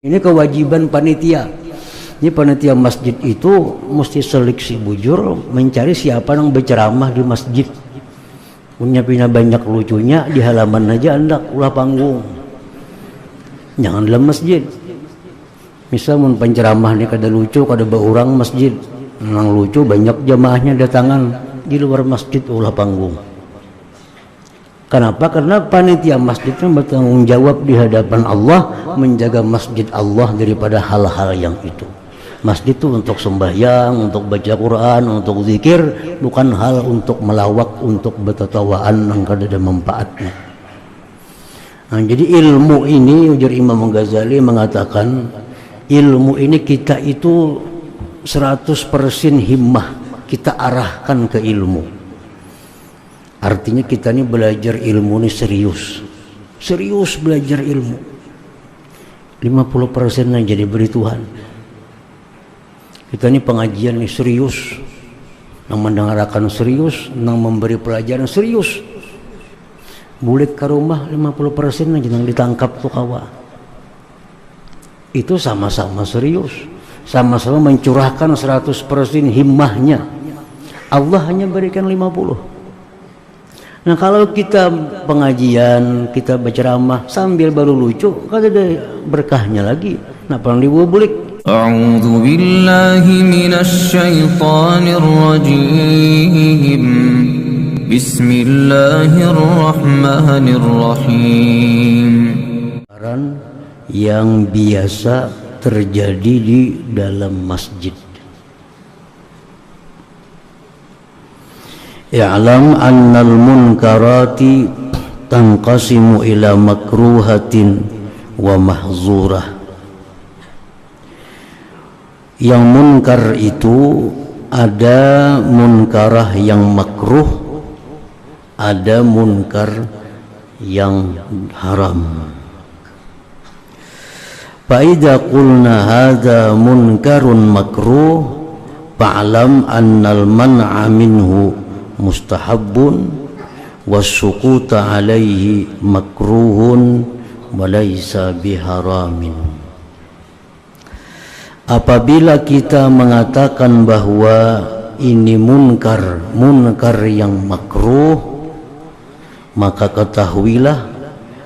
Ini kewajiban panitia. Ini panitia masjid itu mesti seleksi bujur mencari siapa yang berceramah di masjid. Punya banyak lucunya di halaman aja hendak ulah panggung. Jangan dalam masjid. Misal mun penceramah ini kada lucu, kada beurang masjid. Nang lucu banyak jamaahnya datangan di luar masjid ulah panggung. Kenapa? Karena panitia masjid itu bertanggung jawab di hadapan Allah menjaga masjid Allah daripada hal-hal yang itu. Masjid itu untuk sembahyang, untuk baca Quran, untuk zikir, bukan hal untuk melawak, untuk bertatawaan yang kada ada manfaatnya. Nah, jadi ilmu ini, ujar Imam Ghazali mengatakan, ilmu ini kita itu 100% himmah kita arahkan ke ilmu. Artinya kita ini belajar ilmu ini serius belajar ilmu. 50% aja diberi Tuhan. Kita ini pengajian ini serius, nang mendengarkan serius, nang memberi pelajaran serius. Bulik ke rumah 50% aja nang ditangkap tuh kawa. Itu sama-sama serius, sama-sama mencurahkan 100% himmahnya. Allah hanya berikan 50%. Nah, kalau kita pengajian, kita berceramah sambil baru lucu, kan ada berkahnya lagi. Nah, perlu dibubulik. A'udzu billahi minasy syaithanir rajim. Bismillahirrahmanirrahim. Yang biasa terjadi di dalam masjid. I'lam annal munkarati tanqasimu ila makruhatin wa mahzurah. Yang munkar itu ada munkarah yang makruh, ada munkar yang haram. Fa idza qulna hadza munkarun makruh fa'lam annal man'a minhu mustahabbun wassukuta alaihi makruhun walaysa biharamin. Apabila kita mengatakan bahwa ini munkar yang makruh, maka ketahuilah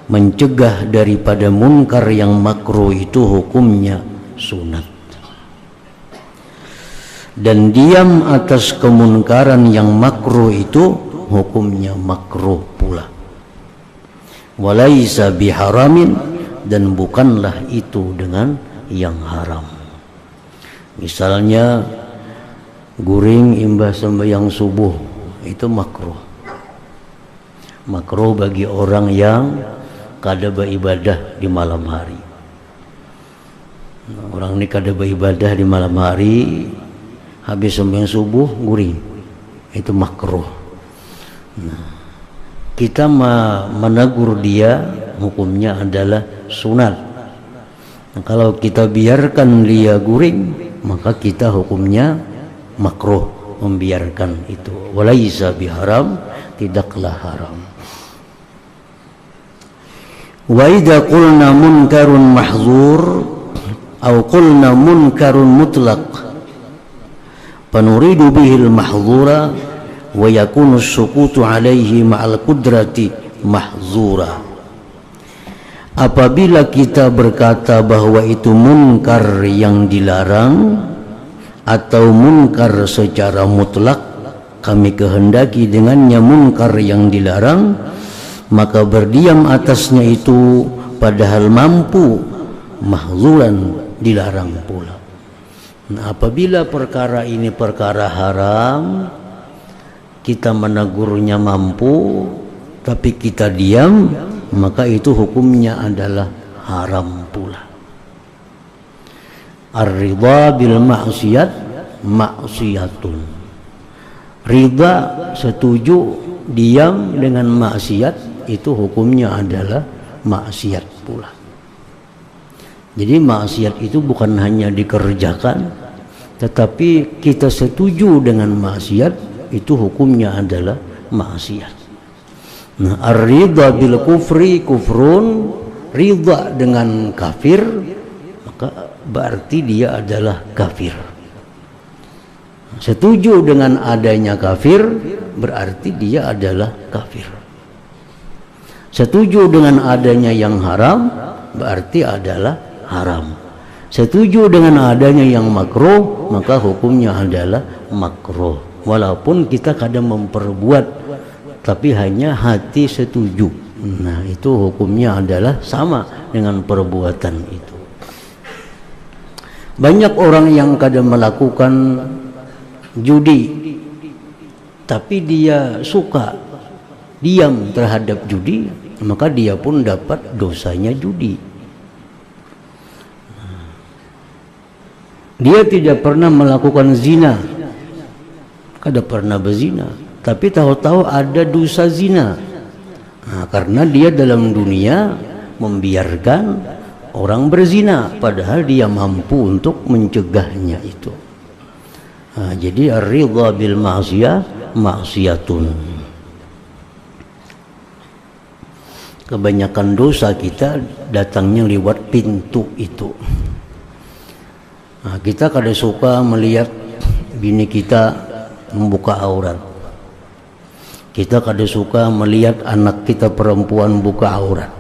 mencegah daripada munkar yang makruh itu hukumnya sunat. Dan diam atas kemunkaran yang makruh itu hukumnya makruh pula. Walaisa biharamin, dan bukanlah itu dengan yang haram. Misalnya guring imbah sembahyang subuh itu makruh. Makruh bagi orang yang kada beribadah di malam hari. Orang ini kada beribadah di malam hari, habis sembahyang subuh guring, itu makruh. Nah, kita menegur dia, hukumnya adalah sunat. Nah, kalau kita biarkan dia guring, maka kita hukumnya makruh, membiarkan itu. Walaisa biharam, tidaklah haram. Wa idza qulna munkarun mahzur atau qulna munkarun mutlaq fanuridu bihil mahzura wa yakunu sukutu alaihi ma'al qudrati mahzura. Apabila kita berkata bahwa itu munkar yang dilarang atau munkar secara mutlak, kami kehendaki dengannya munkar yang dilarang, maka berdiam atasnya itu padahal mampu, mahzuran dilarang pula. Nah, apabila perkara ini perkara haram, kita menegurnya mampu, tapi kita diam, maka itu hukumnya adalah haram pula. Ar-ridha bil ma'siyat maksiyatun. Ridha, setuju, diam dengan maksiat, itu hukumnya adalah maksiat pula. Jadi maksiat itu bukan hanya dikerjakan, tetapi kita setuju dengan maksiat, itu hukumnya adalah maksiat. Nah, ar-ridha bil kufri kufrun, ridha dengan kafir, maka berarti dia adalah kafir. Setuju dengan adanya kafir, berarti dia adalah kafir. Setuju dengan adanya yang haram, berarti adalah haram. Setuju dengan adanya yang makruh, maka hukumnya adalah makruh. Walaupun kita kadang memperbuat, tapi hanya hati setuju. Nah, itu hukumnya adalah sama dengan perbuatan itu. Banyak orang yang kadang melakukan judi, tapi dia suka diam terhadap judi, maka dia pun dapat dosanya judi. Dia tidak pernah melakukan zina, kada pernah berzina, tapi tahu-tahu ada dosa zina. Nah, karena dia dalam dunia membiarkan orang berzina, padahal dia mampu untuk mencegahnya itu. Nah, jadi ar-ridha bil ma'siyah maksiyatun. Kebanyakan dosa kita datangnya lewat pintu itu. Nah, kita kadang suka melihat bini kita membuka aurat. Kita kadang suka melihat anak kita perempuan buka aurat.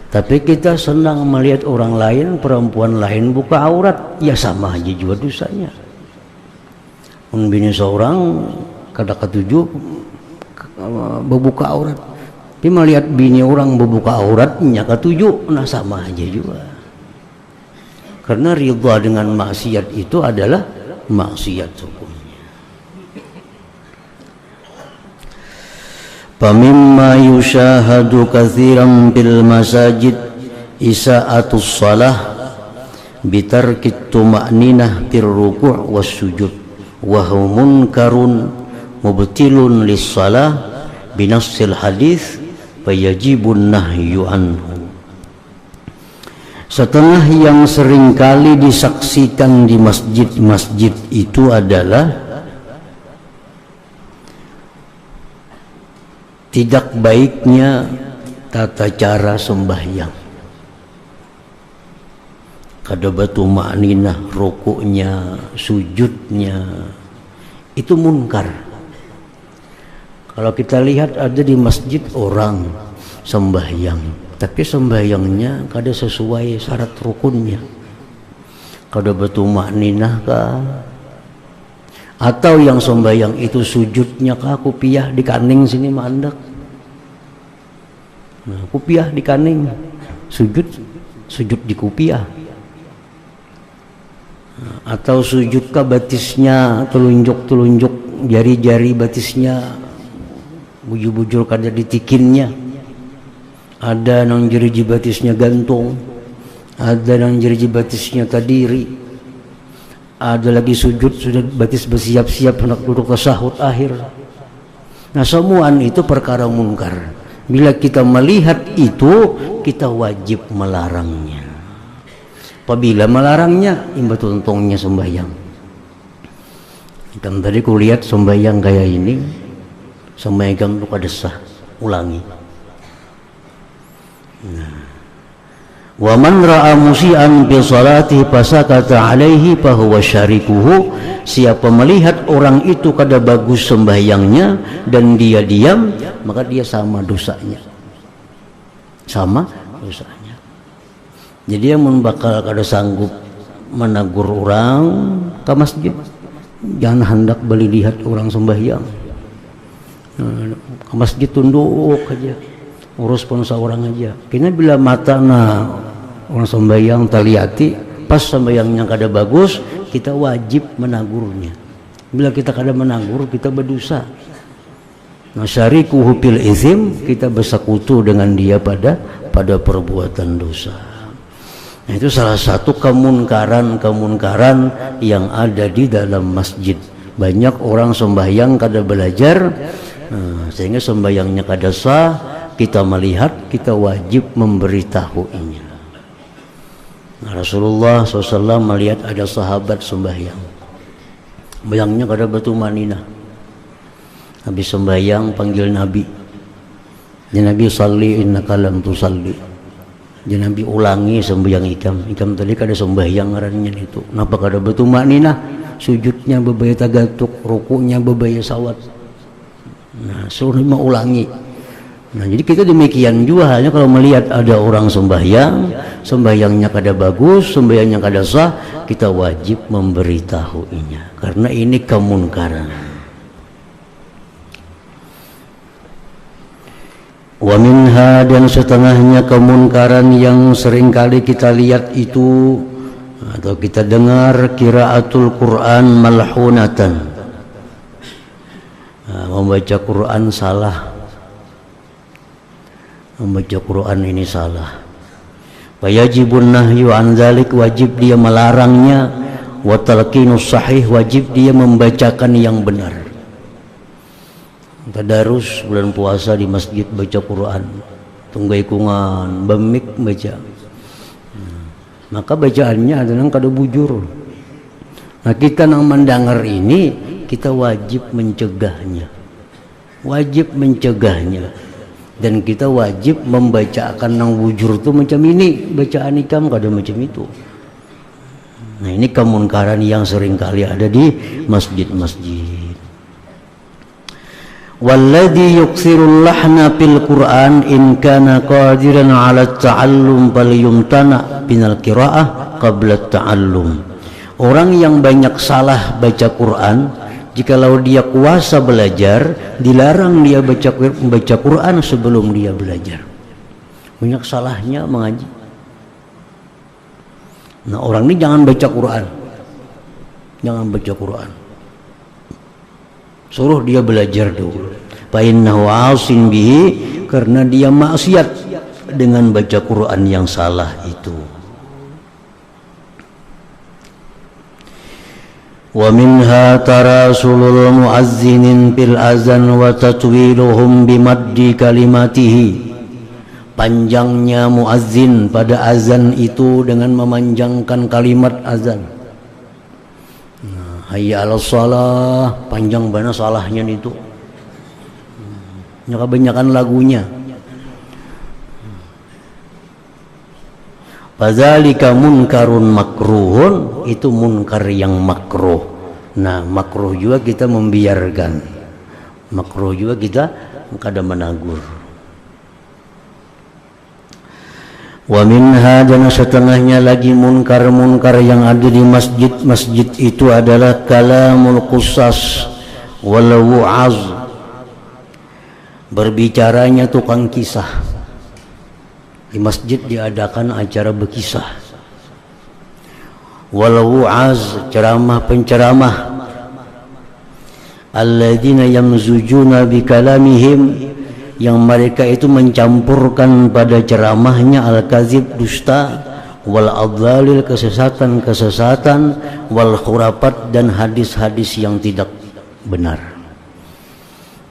Tapi kita senang melihat orang lain, perempuan lain buka aurat, ya sama aja juga dosanya. Bini seorang kadang ketujuh berbuka aurat, tapi melihat bini orang berbuka auratnya ketujuh, nah sama aja juga. Karena ridha dengan maksiat itu adalah maksiat hukumnya. Pamimma yushahadu katsiran bil masajid isa'atus salah bitarkit tuma'ninah fir ruku' was sujud wa huwa munkarun mubtilun lis salah binassil hadis fayajibun nahyu anhu. Setengah yang seringkali disaksikan di masjid-masjid itu adalah tidak baiknya tata cara sembahyang. Kada batu ma'ninah, rukuknya, sujudnya, itu munkar. Kalau kita lihat ada di masjid orang sembahyang, tapi sembahyangnya kada sesuai syarat rukunnya. Kada batu ma'ninah kah? Atau yang sembahyang itu sujudnya kah kupiah di kaning sini mandek. Nah, kupiah di kaning, sujud di kupiah. Nah, atau sujud kah batisnya telunjuk jari-jari batisnya bujur-bujur kada ditikinnya. Ada nang jari batisnya gantung, ada nang jari batisnya tadiri. Ada lagi sujud sudah batis bersiap-siap hendak duduk tasyahud akhir. Nah, semuaan itu perkara munkar. Bila kita melihat itu, kita wajib melarangnya. Apabila melarangnya, imba tuntungnya sembahyang. Kan tadi ku lihat sembahyang kayak ini, sembahyang luka desah, ulangi. Nah, wa man ra'a musian bi salatihi fasakata alaihi fa huwa syarikuhu. Siapa melihat orang itu kada bagus sembahyangnya dan dia diam, maka dia sama dosanya. Sama dosanya. Jadi yang bakal kada sanggup menegur orang ke masjid, jangan hendak beli lihat orang sembahyang. Ke masjid tunduk aja, urus pun seorang aja. Kini bila mata orang sembahyang taliyati, pas sembahyangnya kada bagus, kita wajib menagurnya. Bila kita kada menagur, kita berdosa. Nah, syarikuhu fil izim, kita bersekutu dengan dia pada perbuatan dosa. Nah, itu salah satu kemunkaran yang ada di dalam masjid. Banyak orang sembahyang kada belajar, sehingga sembahyangnya kada sah. Kita melihat, kita wajib memberitahuinya. Nah, Rasulullah SAW melihat ada sahabat sembahyang, bayangnya kada batu maninah. Habis sembahyang panggil Nabi, ya Nabi salli innaka lam tusalli. Jangan Nabi ulangi sembahyang ikam tadi kada sembahyang ngarannya itu. Napa kada betul maknina? Sujudnya bebaya tagatuk, rukunya bebaya sawat. Nah, suruh ulangi. Nah, jadi kita demikian juga halnya kalau melihat ada orang sembahyangnya kada bagus, sembahyangnya kada sah, kita wajib memberitahuinya karena ini kemunkaran. Wa minha, dan setengahnya kemunkaran yang seringkali kita lihat itu atau kita dengar, qiraatul Quran malhunatan, membaca Quran salah, membaca Quran ini salah. Wajibun nahyu an dzalik, wajib dia melarangnya. Wa talqinus sahih, wajib dia membacakan yang benar. Tadarus bulan puasa di masjid baca Quran, tunggai kungan bemik baca, maka bacaannya adalah kada bujur. Nah, kita nang mendengar ini kita wajib mencegahnya, dan kita wajib membacakan nang bujur tu macam ini, bacaan ikam kada macam itu. Nah, ini kemunkaran yang sering kali ada di masjid-masjid. Walladhi yuksirul lahna fil Qur'an in kana qadiran 'ala ta'allum falyumtana binal qira'ah qabla ta'allum. Orang yang banyak salah baca Quran, jikalau dia kuasa belajar, dilarang dia baca Quran sebelum dia belajar. Banyak salahnya mengaji. Nah, orang ini jangan baca Quran. Jangan baca Quran. Suruh dia belajar dulu. Fa innahu 'asin bihi, karena dia maksiat dengan baca Quran yang salah itu. Wa minha tarasulul muazzinin fil azan wa tatwiluhum bimaddi kalimatihi. Panjangnya muazzin pada azan itu dengan memanjangkan kalimat azan. Hayya 'alas shalah, panjang banget salahnya itu. Kebanyakan lagunya. Fadzalika munkarun makruhun, itu munkar yang makruh. Nah, makruh juga kita membiarkan. Makruh juga kita kada menagur. Wa minha, dan setengahnya lagi munkar-munkar yang ada di masjid-masjid itu adalah kalamul qusas wal wu'az, berbicaranya tukang kisah. Di masjid diadakan acara berkisah. Wal wu'az, ceramah penceramah. Alladzina yamzujuna bi kalamihim, yang mereka itu mencampurkan pada ceramahnya al-kazib, dusta, wal adlalil, kesesatan, wal khurafat, dan hadis-hadis yang tidak benar.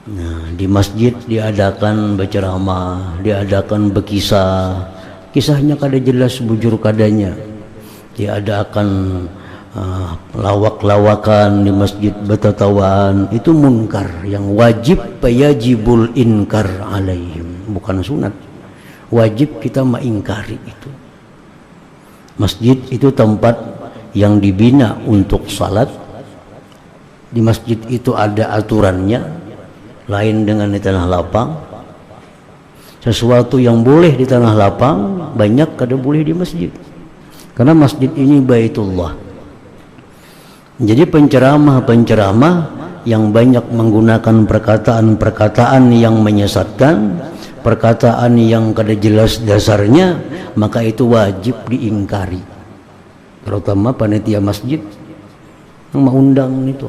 Nah, di masjid diadakan berceramah, diadakan berkisah, kisahnya kada jelas bujur kadanya. Diadakan lawak-lawakan di masjid, betatawaan, itu munkar yang wajib yajibul inkar alaihim, bukan sunat, wajib kita mengingkari itu. Masjid itu tempat yang dibina untuk salat. Di masjid itu ada aturannya, lain dengan di tanah lapang. Sesuatu yang boleh di tanah lapang banyak kada boleh di masjid, karena masjid ini baitullah. Jadi penceramah-penceramah yang banyak menggunakan perkataan-perkataan yang menyesatkan, perkataan yang kada jelas dasarnya, maka itu wajib diingkari. Terutama panitia masjid yang mengundang itu.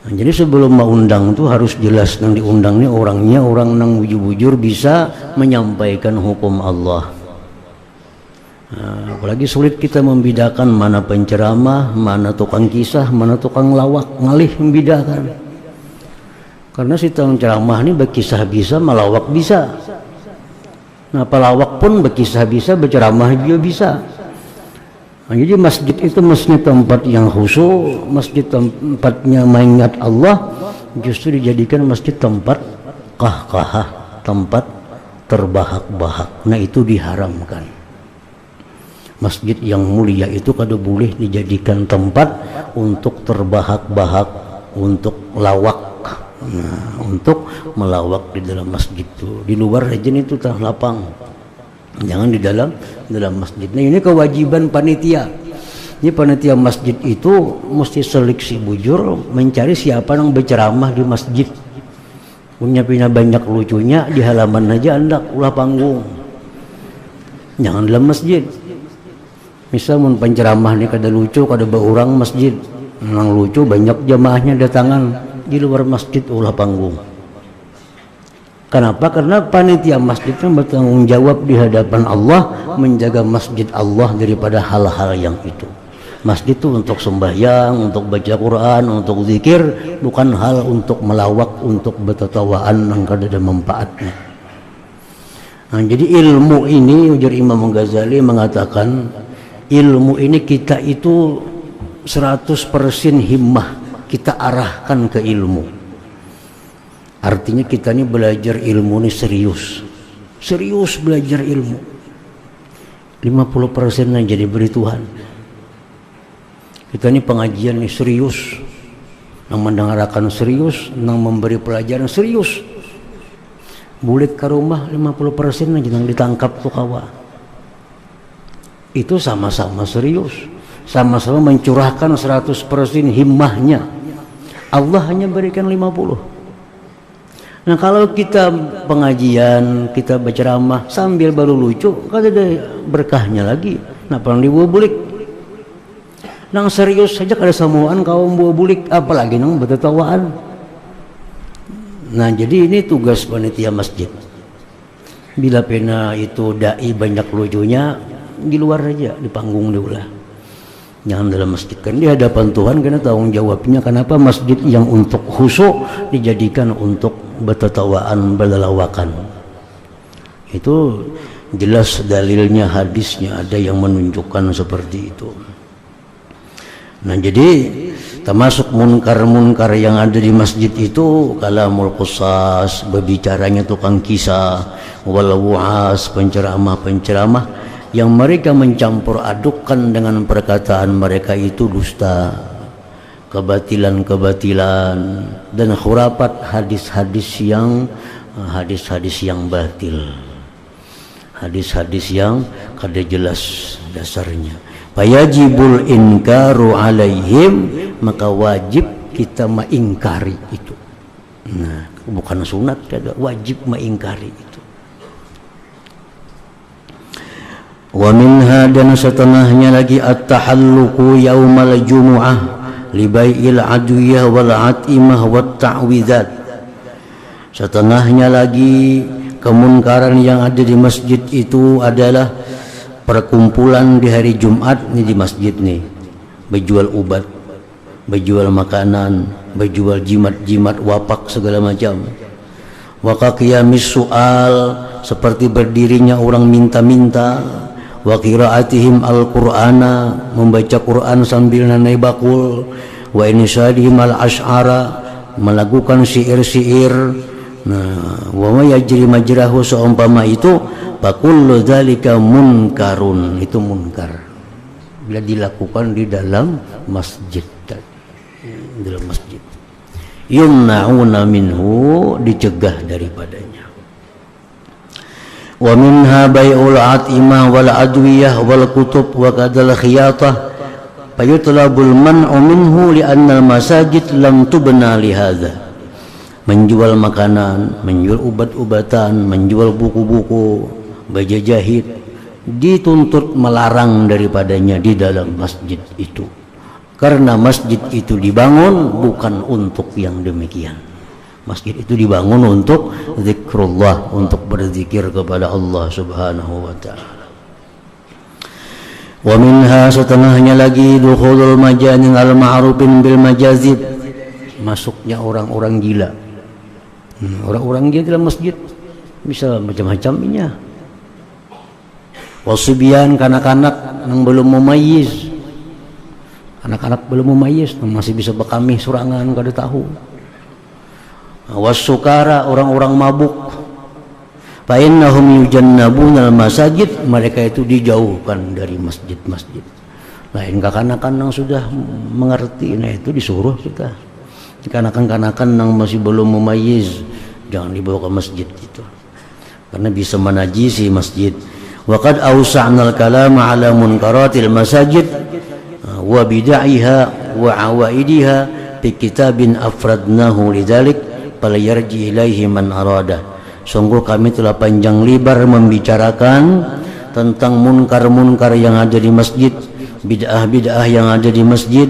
Nah, jadi sebelum mengundang itu harus jelas nang diundangnya orangnya, orang nang bujur-bujur bisa menyampaikan hukum Allah. Nah, apalagi sulit kita membedakan mana penceramah, mana tukang kisah, mana tukang lawak, ngalih membedakan. Karena si tukang ceramah ini berkisah bisa, melawak bisa. Nah, pelawak pun berkisah bisa, berceramah juga bisa. Nah, jadi masjid itu masjid tempat yang khusyuk, masjid tempatnya mengingat Allah, justru dijadikan masjid tempat qahqahah, tempat terbahak-bahak. Nah itu diharamkan. Masjid yang mulia itu kada boleh dijadikan tempat untuk terbahak-bahak, untuk lawak. Nah, untuk melawak di dalam masjid itu. Di luar aja itu tah lapang. Jangan di dalam masjid. Nah ini kewajiban panitia. Ini panitia masjid itu mesti seleksi bujur mencari siapa yang berceramah di masjid. Punya banyak lucunya di halaman aja anda ulah panggung. Jangan dalam masjid. Misal mun penceramah nih kada lucu, kada beurang masjid. Yang lucu banyak jamaahnya datangan, di luar masjid ulah panggung. Kenapa? Karena panitia masjid kan bertanggung jawab di hadapan Allah menjaga masjid Allah daripada hal-hal yang itu. Masjid itu untuk sembahyang, untuk baca Quran, untuk zikir, bukan hal untuk melawak, untuk bertatawaan yang kada ada manfaatnya. Nah, jadi ilmu ini, ujar Imam Ghazali mengatakan, ilmu ini kita itu 100% himmah kita arahkan ke ilmu. Artinya kita ini belajar ilmu ini serius belajar ilmu. 50% yang jadi beri Tuhan. Kita ini pengajian ini serius, yang mendengarkan serius, yang memberi pelajaran serius. Bulik ke rumah 50% aja yang ditangkap tuh kawa. Itu sama-sama serius, sama-sama mencurahkan 100% himmahnya. Allah hanya berikan 50. Nah kalau kita pengajian, kita berceramah sambil baru lucu, kan ada berkahnya lagi. Nah perang dibubulik. Nang serius saja kada samuan kaum bubulik, apalagi nang bertatawaan. Nah jadi ini tugas panitia masjid. Bila pena itu dai banyak lucunya, di luar aja, di panggung diulah. Jangan dalam masjid. Kan di hadapan Tuhan karena tanggung jawabnya. Kenapa masjid yang untuk khusyuk dijadikan untuk bertatawaan, berlalawakan? Itu jelas dalilnya, hadisnya ada yang menunjukkan seperti itu. Nah jadi termasuk munkar-munkar yang ada di masjid itu kalamul qusas, berbicaranya tukang kisah, wal wu'as, penceramah-penceramah yang mereka mencampur adukkan dengan perkataan mereka itu dusta, kebatilan-kebatilan dan khurafat, hadis-hadis yang batil, hadis-hadis yang kada jelas dasarnya. Fayajibul inkaru alaihim, maka wajib kita mengingkari itu. Nah, bukan sunat, kada, wajib mengingkari itu. Wa minha, dan setengahnya lagi at-tahalluqu yaumal jumu'ah li bai'il adwiyah wal atimah wat ta'widzat. Setengahnya lagi kemunkaran yang ada di masjid itu adalah perkumpulan di hari Jumat nih di masjid nih, berjual obat, berjual makanan, berjual jimat-jimat, wapak segala macam. Wa qiyamis su'al, seperti berdirinya orang minta-minta. Wa qiraatihim al-Qur'ana, membaca Quran sambil nanai bakul. Wa insyadihim al-asy'ara, melakukan syair-syair. Nah, wa ma yajri majrahu, seumpama itu, fakullu dzalika munkarun, itu munkar bila dilakukan di dalam masjid. Dalam masjid yumna'una minhu, dicegah daripadanya. Wa minha bai'ul atimah wal adwiyah wal kutub wa kadal khiyatah fayutlabul man'u minhu li'anna al masajid lam tubna li hadza. Menjual makanan, menjual obat-obatan, menjual buku-buku, baju jahit, dituntut melarang daripadanya di dalam masjid itu. Karena masjid itu dibangun bukan untuk yang demikian. Masjid itu dibangun untuk zikrullah, untuk berzikir kepada Allah Subhanahu wa ta'ala. Wa minha, setengahnya lagi, dukhulul majanin al-ma'rufin bil majazib, masuknya orang-orang gila. Orang-orang gila dalam masjid bisa macam-macamnya. Wasibyan, kanak-kanak yang belum memayyiz, anak-anak belum memayyiz, masih bisa berkamih surangan, kada tahu. Wasukara, orang-orang mabuk. fa innahum yujannabunal masajid, mereka itu dijauhkan dari masjid-masjid. Lain kekanakan yang sudah mengerti, nah itu disuruh kita. Kekanakan-kanakan yang masih belum mumayyiz jangan dibawa ke masjid itu, karena bisa menajisi masjid. Wa qad awsa'nal kalama ala munkaratil masajid wa bid'iha wa awaidiha fi kitabin afradnahu lidzalik falyarji ilaihi man arada. Sungguh kami telah panjang lebar membicarakan tentang munkar-munkar yang ada di masjid, bid'ah-bid'ah yang ada di masjid,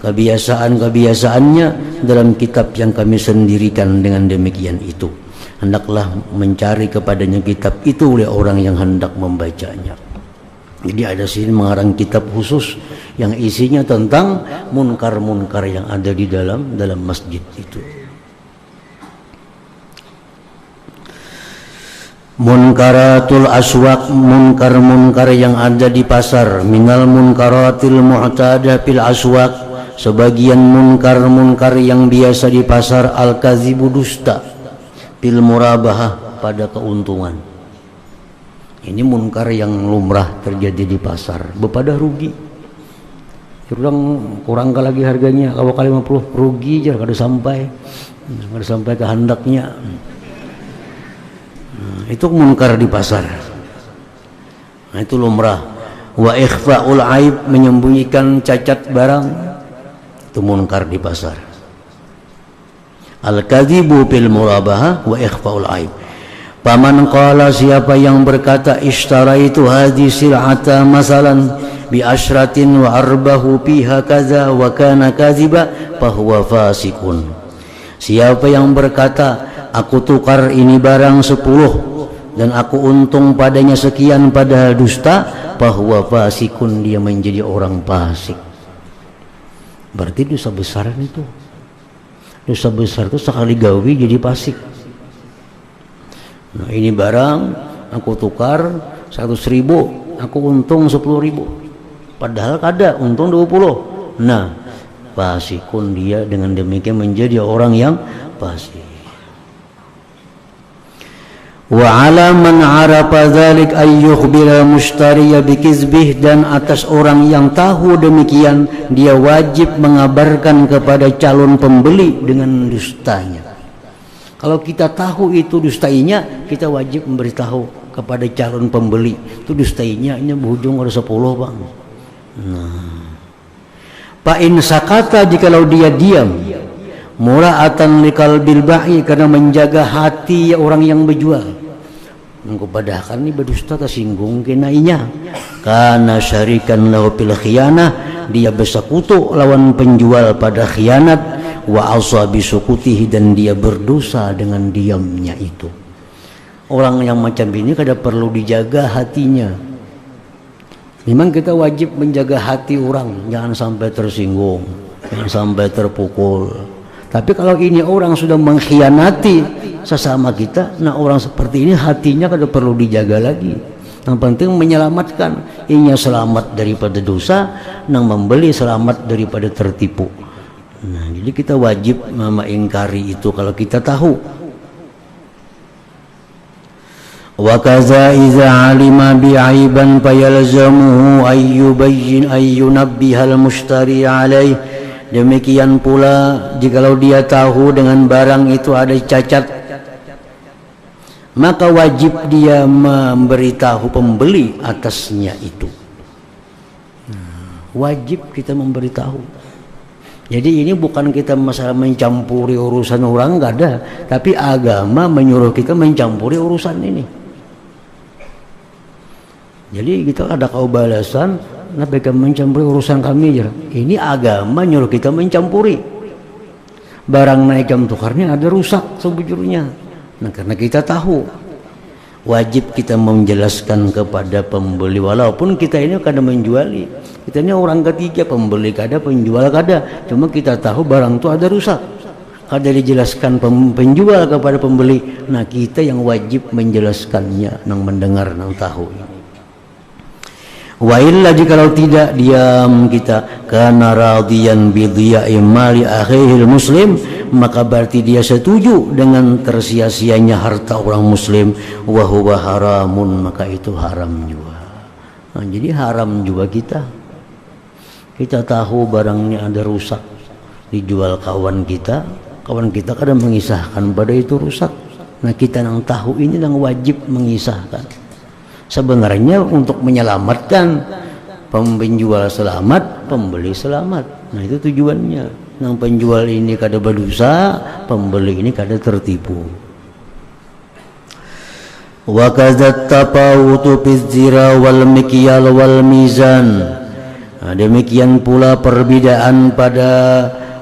kebiasaan-kebiasaannya dalam kitab yang kami sendirikan. Dengan demikian itu hendaklah mencari kepadanya kitab itu oleh orang yang hendak membacanya. Jadi ada sini mengarang kitab khusus yang isinya tentang munkar-munkar yang ada di dalam masjid itu. Munkaratul aswaq, munkar-munkar yang ada di pasar. Minal munkaratil mu'tada fil aswaq, sebagian munkar-munkar yang biasa di pasar. Al-kazibu, dusta. Fil murabahah, pada keuntungan. Ini munkar yang lumrah terjadi di pasar. Bepada rugi, kurang lagi harganya, kalau kali 50 rugi aja, kada sampai ke handaknya. Itu munkar di pasar. Nah, itu lumrah. Wa ikhfa'ul aib, menyembunyikan cacat barang, itu munkar di pasar. Al-kadzibu fil murabaha wa ikhfa'ul aib. Paman qala, siapa yang berkata ishtaraitu hadhi sil'ata masalan bi asyratin wa arbahu fiha kaza wa kana kadziba fahuwa fasikun. Siapa yang berkata aku tukar ini barang 10 dan aku untung padanya sekian padahal dusta, bahwa fasikun, dia menjadi orang fasik. Berarti dosa besar itu. Dosa besar itu sekali gawi jadi fasik. Nah, ini barang aku tukar 100.000, aku untung 10.000, padahal kada untung 20. Nah, fasikun, dia dengan demikian menjadi orang yang fasik. Wa ala man arafa dzalik ay yukhbira mushtariya bikizbih, dan atas orang yang tahu demikian dia wajib mengabarkan kepada calon pembeli dengan dustanya. Kalau kita tahu itu dustainya, kita wajib memberitahu kepada calon pembeli itu dustainya, ini berujung ada 10 bang. Nah, fa in sakata, jikalau dia diam, mura'atan liqalbil ba'i, karena menjaga hati orang yang berjual. Padahal ini berdusta tersinggung kenainya, karena syarikan lahu fil khiyanah, dia bersekutu lawan penjual pada khianat. Wa asabi sukutihi, dan dia berdosa dengan diamnya itu. Orang yang macam ini kada perlu dijaga hatinya. Memang kita wajib menjaga hati orang, jangan sampai tersinggung, jangan sampai terpukul. Tapi kalau ini orang sudah mengkhianati sesama kita, nah orang seperti ini hatinya kada perlu dijaga lagi. Yang penting menyelamatkan, inya selamat daripada dosa, nang membeli selamat daripada tertipu. Nah, jadi kita wajib mengingkari itu kalau kita tahu. Wa kaza iza alima bi'aiban fayalzamuhu ayyubayyin ayyunabbihal mushtari alaih. Demikian pula jikalau dia tahu dengan barang itu ada cacat, maka wajib dia memberitahu pembeli atasnya itu. Wajib kita memberitahu. Jadi ini bukan kita masalah mencampuri urusan orang, enggak ada, tapi agama menyuruh kita mencampuri urusan ini. Jadi kita ada keubalasan, nah mereka mencampuri urusan kami aja. Ini agama nyuruh kita mencampuri. Barang naik jam tukarnya ada rusak sebujurnya. Nah karena kita tahu, wajib kita menjelaskan kepada pembeli, walaupun kita ini kadang menjuali. Kita ini orang ketiga, pembeli kada, penjual kada. Cuma kita tahu barang itu ada rusak, kada dijelaskan penjual kepada pembeli. Nah kita yang wajib menjelaskannya, nang mendengar, nang tahu. Wa illa, jikalau tidak diam kita, kana radiyan bi dhiya'i mali akhihil muslim, maka berarti dia setuju dengan tersia-sianya harta orang muslim. Wa huwa haramun, maka itu haram juga. Nah, jadi haram juga kita tahu barangnya ada rusak, dijual kawan kita kadang mengisahkan pada itu rusak. Nah, kita yang tahu ini yang wajib mengisahkan. Sebenarnya untuk menyelamatkan, penjual selamat, pembeli selamat. Nah, itu tujuannya. Yang penjual ini kada berdosa, pembeli ini kada tertipu. Wa kadzat tafawutu fiz-zira wal mikyal wal mizan. Nah, demikian pula perbedaan pada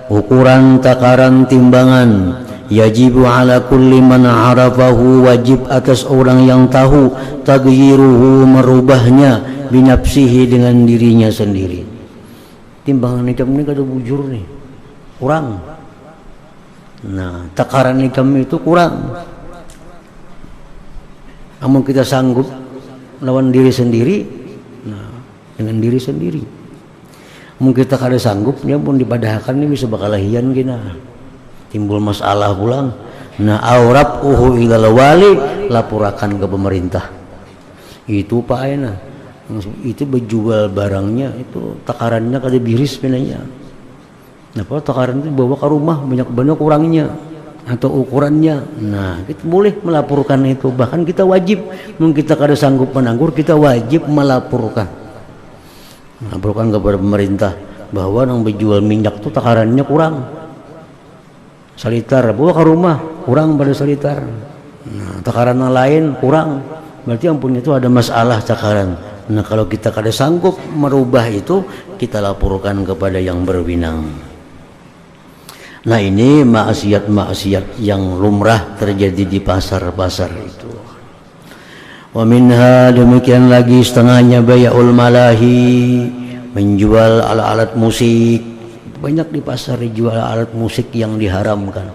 ukuran, takaran, timbangan. Yajibu ala kulli man arafahu, wajib atas orang yang tahu, taghyiruhu, merubahnya, binafsihi, dengan dirinya sendiri. Timbangan ikam ini kada bujur nih, kurang. Nah, takaran ikam itu kurang. Namun kita sanggup lawan diri sendiri, nah, dengan diri sendiri. Mungkin kita kada sanggup, dia pun dipadahkan ini bisa bakalahian gina. Timbul masalah pulang. Nah, aurabuhu ilal wali, laporakan ke pemerintah. Itu Pak Aina. Itu berjual barangnya itu takarannya kada biris sebenarnya. Apa takaran itu bawa ke rumah banyak kurangnya atau ukurannya. Nah, kita boleh melaporkan itu. Bahkan kita wajib, mungkin kita kada sanggup menanggur, kita wajib melaporkan kepada pemerintah bahwa yang berjual minyak itu takarannya kurang. Salitar bawa ke rumah kurang pada salitar. Nah, takaran yang lain kurang, berarti yang punya itu ada masalah takaran. Nah, kalau kita kada sanggup merubah itu, kita laporkan kepada yang berwenang. Nah, ini maksiat yang lumrah terjadi di pasar-pasar itu. Wa minha, demikian lagi setengahnya bay'ul malahi, menjual alat-alat musik. Banyak di pasar dijual alat musik yang diharamkan.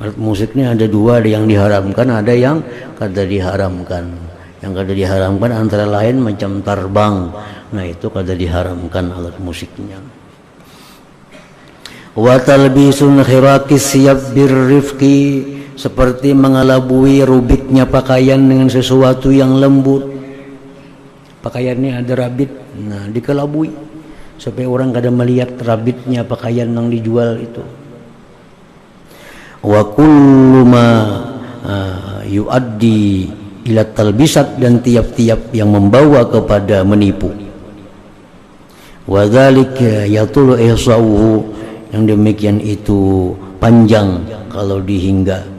Alat musiknya ada dua, ada yang diharamkan, ada yang kada diharamkan. Yang kada diharamkan antara lain macam tarbang. Nah, itu kada diharamkan alat musiknya. Wa talbisun khiraqis siyab birrifqi, seperti mengelabui rubiknya pakaian dengan sesuatu yang lembut. Pakaiannya ada rabit, nah dikelabui supaya orang kada melihat rabitnya pakaian yang dijual itu. Wa kullu ma yuaddi ila talbisat, dan tiap-tiap yang membawa kepada menipu. Wa dzalika yatulu ihsa'uhu, yang demikian itu panjang kalau dihingga.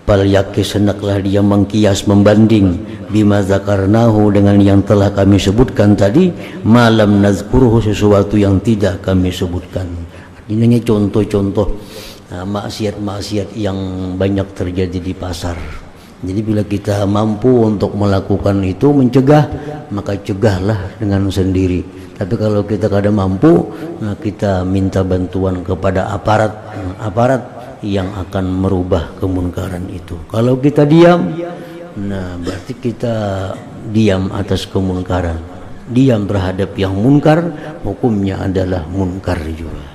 Bal yakis, hendaklah dia mengkias, membanding bima zakarnahu, dengan yang telah kami sebutkan tadi, malam nazkuruhu, sesuatu yang tidak kami sebutkan. Ini contoh-contoh maksiat-maksiat yang banyak terjadi di pasar. Jadi bila kita mampu untuk melakukan itu, mencegah, maka cegahlah dengan sendiri. Tapi kalau kita kada mampu, nah kita minta bantuan kepada aparat yang akan merubah kemunkaran itu. Kalau kita diam, nah berarti kita diam atas kemunkaran. Diam terhadap yang munkar, hukumnya adalah munkar juga.